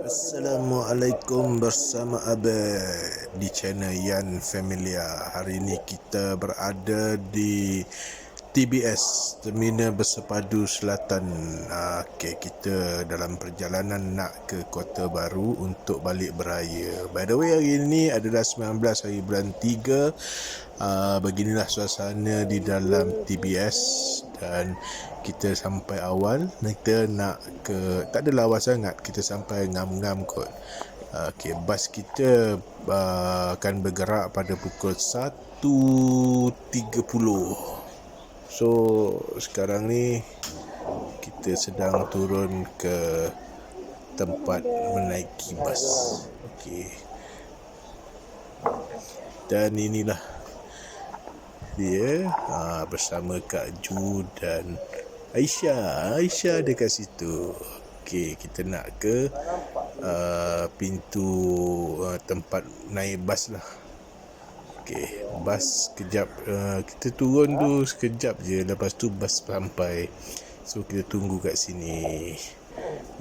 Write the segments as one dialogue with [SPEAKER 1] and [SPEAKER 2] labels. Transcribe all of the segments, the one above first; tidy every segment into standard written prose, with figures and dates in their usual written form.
[SPEAKER 1] Assalamualaikum, bersama Abel di channel Yan Familia. Hari ini kita berada di TBS, Terminal Bersepadu Selatan. Okey, kita dalam perjalanan nak ke Kota Baru untuk balik beraya. By the way, hari ini adalah 19 hari bulan 3. Beginilah suasana di dalam TBS dan kita sampai awal. Kita nak ke, tak adalah awal sangat, kita sampai ngam-ngam kot. Okey, bas kita akan bergerak pada pukul 1.30. So sekarang ni kita sedang turun ke tempat menaiki bas. Okey, dan inilah dia bersama Kak Ju dan Aisyah ada kat situ. Okey, kita nak ke pintu tempat naik bas lah. Okey, bas sekejap, kita turun tu sekejap je, lepas tu bas sampai. So kita tunggu kat sini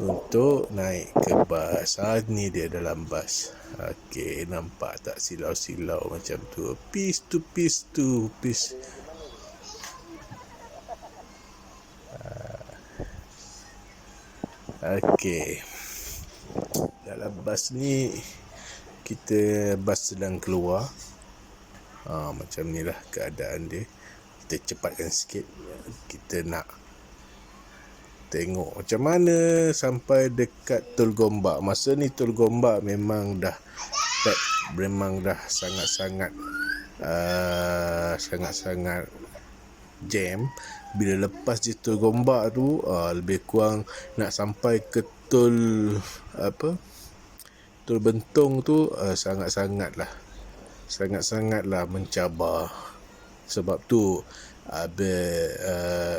[SPEAKER 1] untuk naik ke bas. Ni dia dalam bas. Okey, nampak tak silau-silau macam tu. Peace. Okey, dalam bas ni bas sedang keluar. Macam ni lah keadaan dia. Kita cepatkan sikit. Kita nak tengok macam mana sampai dekat Tol Gombak. Masa ni Tol Gombak memang dah sangat-sangat jam. Bila lepas je Tol Gombak tu, lebih kurang nak sampai ke Tol Bentong tu, sangat-sangatlah mencabar. Sebab tu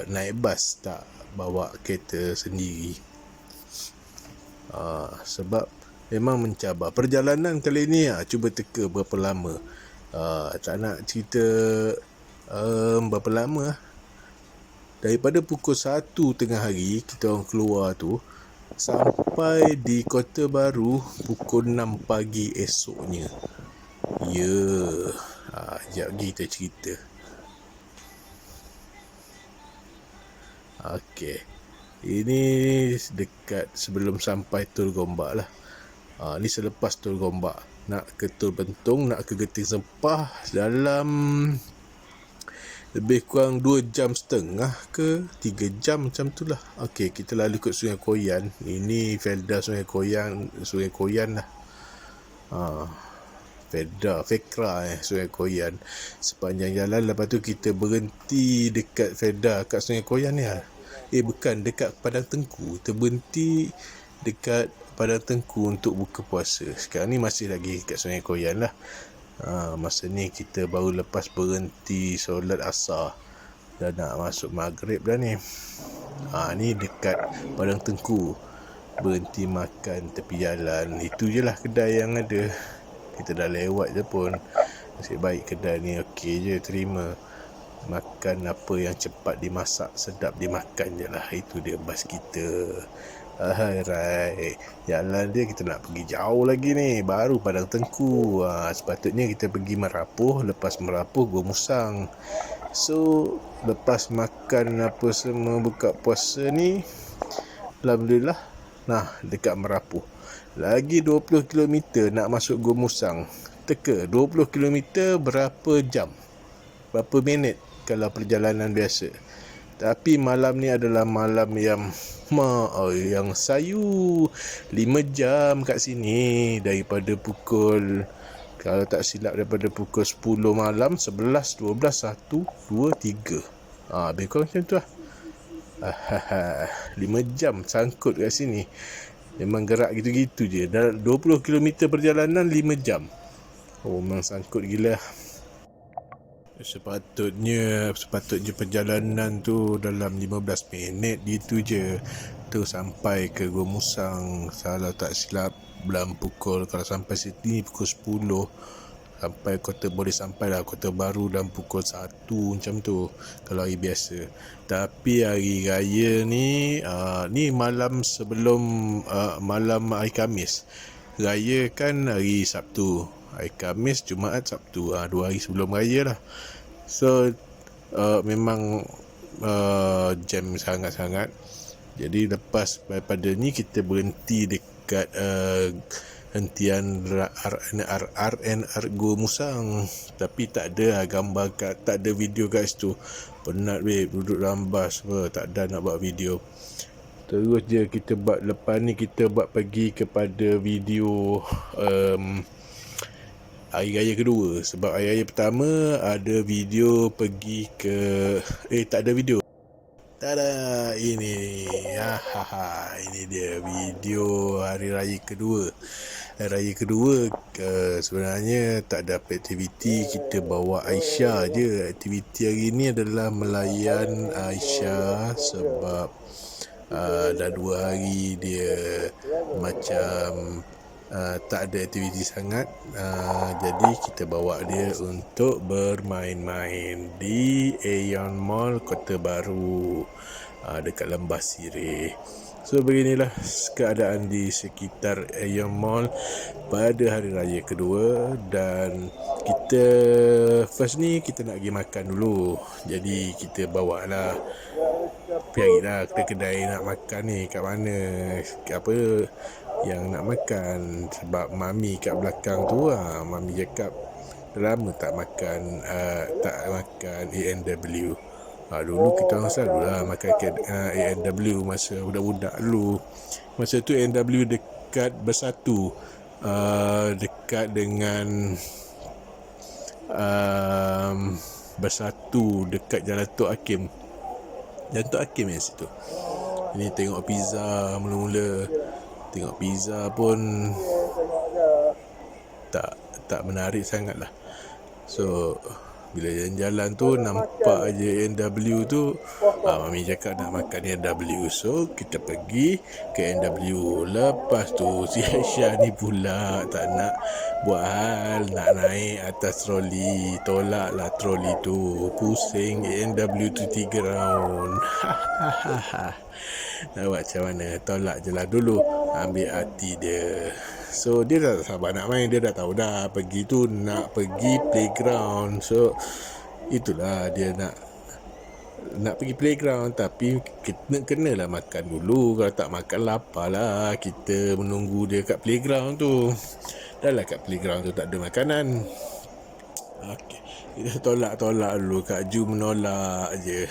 [SPEAKER 1] naik bas, tak bawa kereta sendiri. Sebab memang mencabar. Perjalanan kali ni cuba teka berapa lama. Tak nak cerita berapa lama. Daripada pukul 1 tengah hari kita orang keluar tu, sampai di Kota Baru pukul 6 pagi esoknya. Sekejap lagi kita cerita. Okey, ini dekat sebelum sampai Tol Gombak lah. Ni selepas Tol Gombak, nak ke Tol Bentong, nak ke Genting Sempah dalam lebih kurang 2.5 jam ke 3 jam macam tu lah. Okey, kita lalu ke Sungai Koyan. Ini Felda Sungai Koyan lah. Fekra Sungai Koyan sepanjang jalan. Lepas tu kita berhenti dekat Felda kat Sungai Koyan ni. Bukan, dekat Padang Tengku. Kita berhenti dekat Padang Tengku untuk buka puasa. Sekarang ni masih lagi kat Sungai Koyan lah. Masa ni kita baru lepas berhenti solat asar dan nak masuk maghrib dah ni. Ni dekat Padang Tengku, berhenti makan tepi jalan. Itu je lah kedai yang ada. Kita dah lewat je pun. Nasib baik kedai ni okey je, terima. Makan apa yang cepat dimasak, sedap dimakan je lah. Itu dia bas kita. Alright, jalan dia kita nak pergi jauh lagi ni. Baru Padang Tengku. Sepatutnya kita pergi Merapuh. Lepas Merapuh Gua Musang. So lepas makan apa semua buka puasa ni, alhamdulillah, dekat Merapuh. Lagi 20 km nak masuk Gua Musang. Teka, 20 km berapa jam? Berapa minit kalau perjalanan biasa? Tapi malam ni adalah malam yang sayu. 5 jam kat sini. Daripada pukul, kalau tak silap, daripada pukul 10 malam, 11, 12, 1, 2, 3. Lebih kurang macam tu lah. 5 jam sangkut kat sini. Memang gerak gitu-gitu je. Dalam 20 km perjalanan 5 jam. Memang sangkut gila. Sepatutnya perjalanan tu dalam 15 minit gitu je. Tu sampai ke Gua Musang. Kalau tak silap dalam pukul, kalau sampai sini pukul 10, Sampai boleh sampai lah Kota Baru dalam pukul 1 macam tu kalau hari biasa. Tapi hari raya ni ni malam sebelum malam hari Khamis. Raya kan hari Sabtu, hari Khamis, Jumaat, Sabtu, 2 hari sebelum raya lah. So memang jam sangat-sangat. Jadi lepas daripada ni kita berhenti dekat hentian RN Argo Musang, tapi tak ada gambar tak ada video kat situ. Penat babe duduk dalam bas tak ada nak buat video. Terus je kita buat lepas ni, kita buat pergi kepada video hari raya kedua. Sebab hari raya pertama ada video pergi ke tak ada video. Tada, ini ini dia video hari raya kedua. Hari raya kedua sebenarnya tak ada apa aktiviti, kita bawa Aisyah je. Aktiviti hari ni adalah melayan Aisyah sebab dah 2 hari dia macam tak ada aktiviti sangat, jadi kita bawa dia untuk bermain-main di Aeon Mall Kota Baru dekat Lembah Sireh. So beginilah keadaan di sekitar Aeon Mall pada hari raya kedua. Dan kita first ni kita nak pergi makan dulu, jadi kita bawa lah, carilah kedai nak makan ni kat mana, apa yang nak makan. Sebab Mami kat belakang tu Mami cakap dah lama tak makan A&W. Dulu kita orang selalulah makan A&W masa budak-budak dulu. Masa tu A&W dekat Bersatu, dekat dengan Bersatu, dekat Jalan Tok Hakim. Jalan Tok Hakim yang situ. Ini tengok pizza mula-mula. Tengok pizza pun tak menarik sangat lah. So bila jalan-jalan tu nampak aja A&W tu, Mami cakap nak makan A&W. So kita pergi ke A&W. Lepas tu si Aisyah ni pula tak nak buat hal, nak naik atas troli. Tolak lah troli tu, pusing. A&W tu 3 round. Nak buat macam mana, tolak je lah dulu, ambil hati dia. So dia dah tak sabar nak main, dia dah tahu dah pergi tu nak pergi playground. So itulah dia nak pergi playground, tapi kenalah makan dulu. Kalau tak makan lapar lah. Kita menunggu dia kat playground tu. Dah lah kat playground tu tak ada makanan. Okay, kita tolak dulu. Kak Ju menolak je.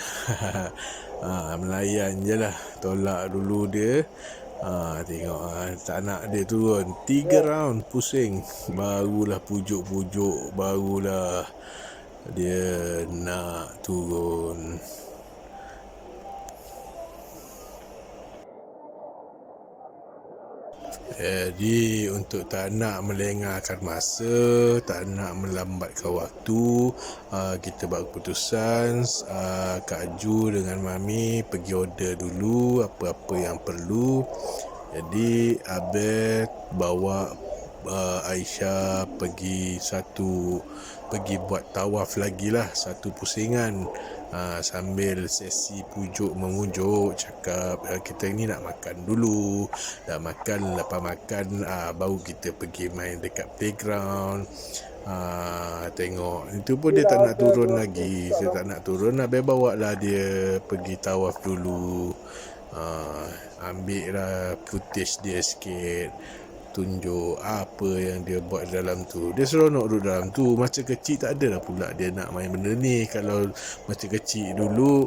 [SPEAKER 1] Melayan je lah, tolak dulu dia. Tengok tak nak dia turun 3 round, pusing. Barulah pujuk-pujuk, barulah dia nak turun. Jadi untuk tak nak melengahkan masa, tak nak melambatkan waktu, kita buat keputusan Kak Ju dengan Mami pergi order dulu apa-apa yang perlu. Jadi Abel bawa Aisyah pergi buat tawaf lagi lah, satu pusingan. Sambil sesi pujuk memujuk, cakap kita ni nak makan dulu. Dah makan, lepas makan baru kita pergi main dekat playground. Tengok itu pun dia tak nak turun lagi. Dia tak nak turun, Abel bawa lah dia pergi tawaf dulu. Ambil lah footage dia sikit, tunjuk apa yang dia buat dalam tu. Dia seronok duduk dalam tu. Masa kecil tak ada lah pula dia nak main benda ni. Kalau masa kecil dulu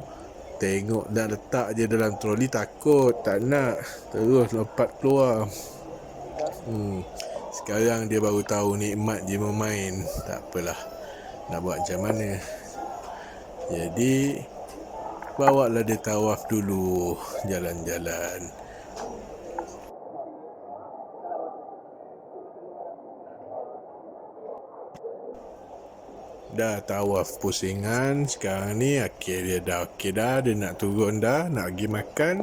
[SPEAKER 1] tengok nak letak je dalam troli, takut, tak nak, terus lompat keluar. Sekarang dia baru tahu nikmat dia bermain. Tak apalah, nak buat macam mana. Jadi bawalah dia tawaf dulu, jalan-jalan. Dah tawaf pusingan, sekarang ni dia dah okey dah, dia nak turun dah, nak pergi makan.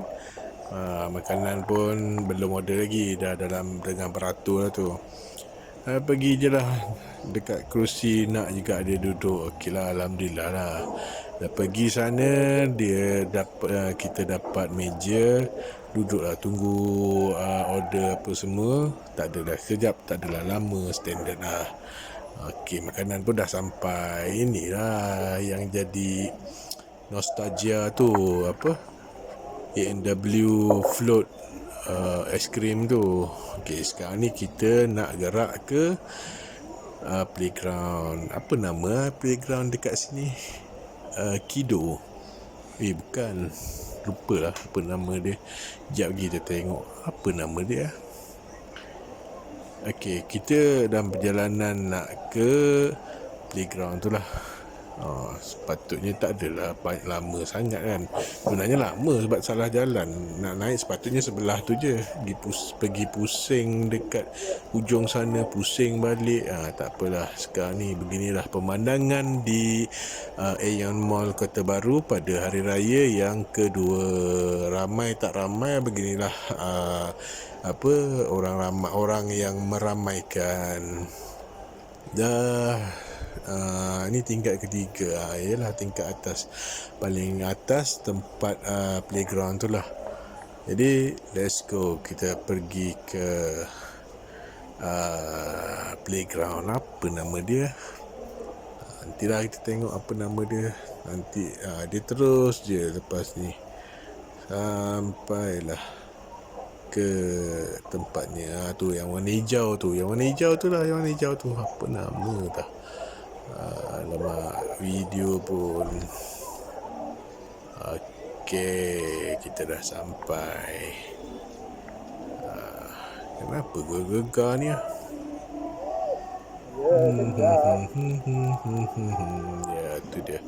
[SPEAKER 1] Makanan pun belum order lagi, dah dalam dengan beratur lah tu. Pergi je lah dekat kerusi, nak juga dia duduk. Okey lah, Alhamdulillah lah. Dah pergi sana, dia dapat, kita dapat meja, duduklah tunggu order apa semua. Tak adalah sekejap, tak adalah lama, standard lah. Okey, makanan pun dah sampai. Inilah yang jadi nostalgia tu, apa, A&W float aiskrim tu. Okey, sekarang ni kita nak gerak ke playground. Apa nama playground dekat sini? Kido. Bukan, lupa lah apa nama dia. Sekejap lagi kita tengok apa nama dia. Okey, kita dalam perjalanan nak ke playground tu lah. Sepatutnya tak adalah banyak lama sangat kan. Sebenarnya lama sebab salah jalan. Nak naik sepatutnya sebelah tu je. Pergi pusing dekat ujung sana, pusing balik. Tak apalah. Sekarang ni beginilah pemandangan di Aeon Mall Kota Baru pada hari raya yang kedua. Ramai tak ramai, beginilah orang yang meramaikan. Dah ini tingkat ketiga. Ialah tingkat atas, paling atas tempat playground tu lah. Jadi let's go, kita pergi ke playground. Apa nama dia? Nantilah kita tengok apa nama dia. Nanti dia terus je lepas ni sampailah ke tempatnya. Tu yang warna hijau tu. Yang warna hijau tu lah. Yang warna hijau tu apa nama tak? Alamak, video pun. Okey, kita dah sampai. Kenapa gegar ni? Ya, tu dia.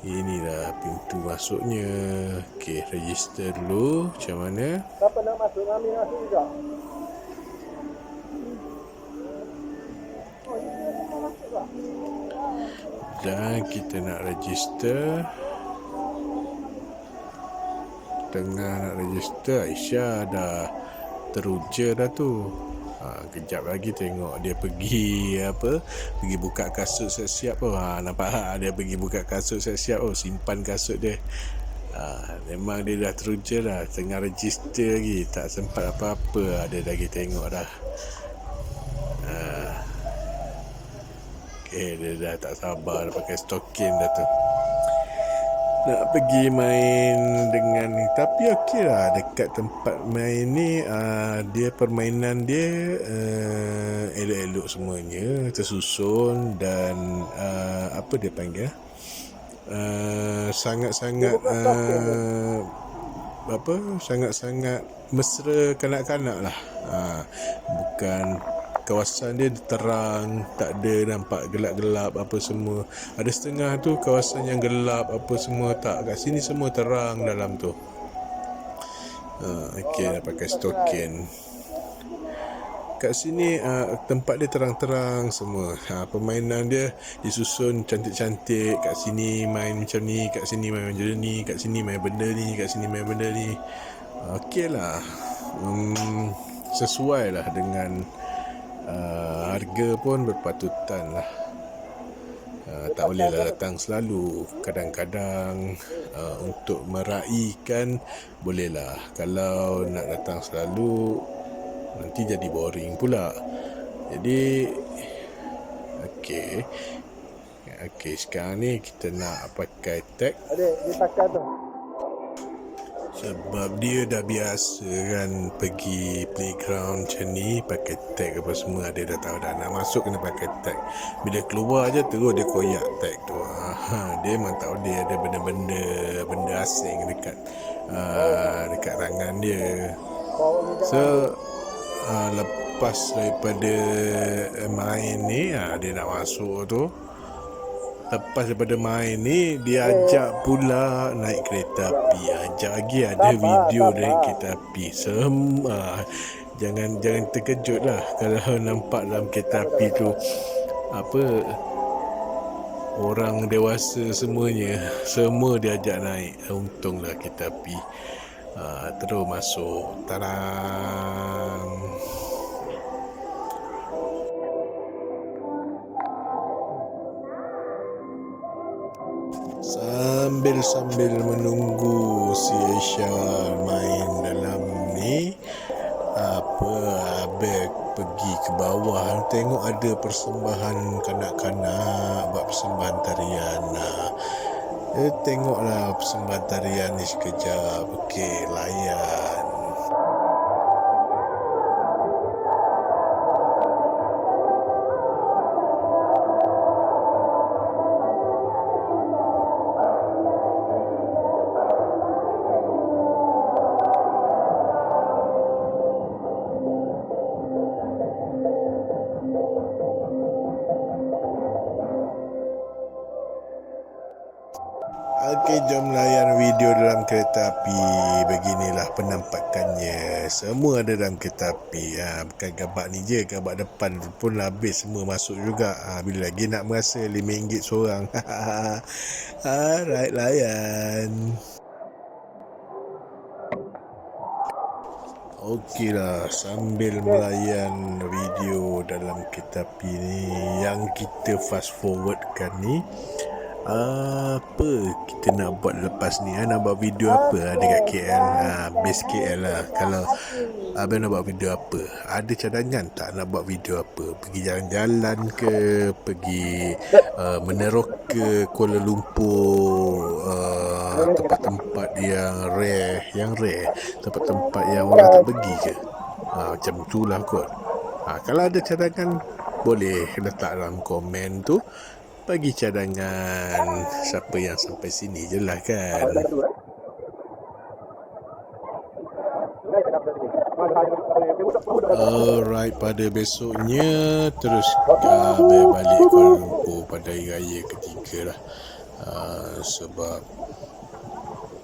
[SPEAKER 1] Inilah pintu masuknya. Okey, register dulu. Macam mana?
[SPEAKER 2] Siapa nak masuk? Kami masuk juga.
[SPEAKER 1] Dan kita nak register. Tengah nak register, Aisyah dah teruja dah tu. Kejap lagi tengok dia pergi pergi buka kasut siap-siap. Nampak dia pergi buka kasut siap-siap. Simpan kasut dia. Memang dia dah teruja dah. Tengah register lagi, tak sempat apa-apa. Dia lagi tengok dah. Dia dah tak sabar dah pakai stokin dah tu. Nak pergi main dengan ni. Tapi okey lah, dekat tempat main ni dia permainan dia elok-elok semuanya, tersusun dan apa dia panggil, sangat-sangat sangat-sangat mesra kanak-kanak lah. Bukan, kawasan dia terang, tak ada nampak gelap-gelap apa semua. Ada setengah tu kawasan yang gelap apa semua, tak. Kat sini semua terang dalam tu. Okey, dah pakai stokin. Kat sini tempat dia terang-terang semua. Permainan dia disusun cantik-cantik. Kat sini main macam ni, kat sini main macam ni, kat sini main benda ni, kat sini main benda ni. Okey lah. Sesuai lah dengan harga pun berpatutan lah. Tak boleh lah datang selalu. Kadang-kadang untuk meraihkan bolehlah. Kalau nak datang selalu nanti jadi boring pula. Jadi Okey, sekarang ni kita nak pakai tag.
[SPEAKER 2] Adik, dia pakai tu.
[SPEAKER 1] Sebab dia dah biasa kan pergi playground macam ni, pakai tag apa semua. Dia dah tahu dah nak masuk kena pakai tag. Bila keluar je terus dia koyak tag tu. Dia memang tahu dia ada benda asing dekat tangan dia. So lepas daripada main ni, dia nak masuk tu. Lepas daripada main ni, dia ajak pula naik kereta api. Ajak lagi ada video naik kereta api. Jangan terkejut lah kalau nampak dalam kereta api tu orang dewasa semuanya. Semua dia ajak naik. Untunglah kereta api. Terus masuk. Tadang. sambil menunggu si Aisyah main dalam ni, Abel pergi ke bawah tengok ada persembahan kanak-kanak buat persembahan tarian. Tengoklah persembahan tarian ni sekejap. Okey, layan. Okey, jom layan video dalam kereta api. Beginilah penampakannya. Semua ada dalam kereta api. Bukan gabak ni je, gabak depan pun habis semua masuk juga. Bila lagi nak merasa RM5 seorang. Alright, layan. Okey lah, sambil melayan video dalam kereta api ni yang kita fast forwardkan ni, apa kita nak buat lepas ni, nak buat video apa dekat KL, base KL lah. Kalau abang nak buat video apa, ada cadangan tak nak buat video apa? Pergi jalan-jalan ke, pergi meneroka Kuala Lumpur, tempat-tempat yang rare, tempat-tempat yang orang tak pergi ke, macam tu lah kot. Kalau ada cadangan, boleh letak dalam komen tu, bagi cadangan siapa yang sampai sini je lah kan. Alright, pada besoknya terus balik Kuala Lumpur pada hari raya ketiga lah. Sebab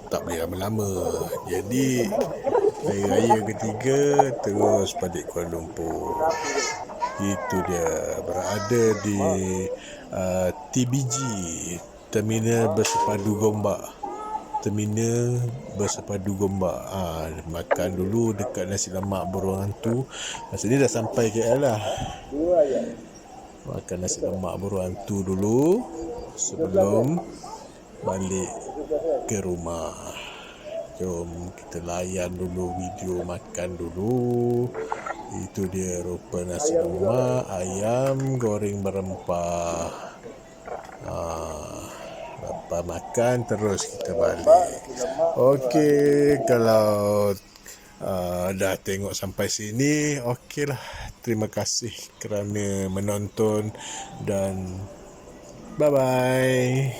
[SPEAKER 1] tak boleh lama-lama. Jadi hari raya ketiga terus balik Kuala Lumpur. Itu dia, berada di TBG, Terminal Bersepadu Gombak. Makan dulu dekat nasi lemak Burung Hantu. Masa ni dah sampai KL lah. Makan nasi lemak Burung Hantu dulu sebelum balik ke rumah. Jom kita layan dulu video makan dulu. Itu dia rupa nasi lemak, ayam goreng berempah. Lepas makan terus kita balik. Okey, kalau dah tengok sampai sini, okey lah. Terima kasih kerana menonton dan bye-bye.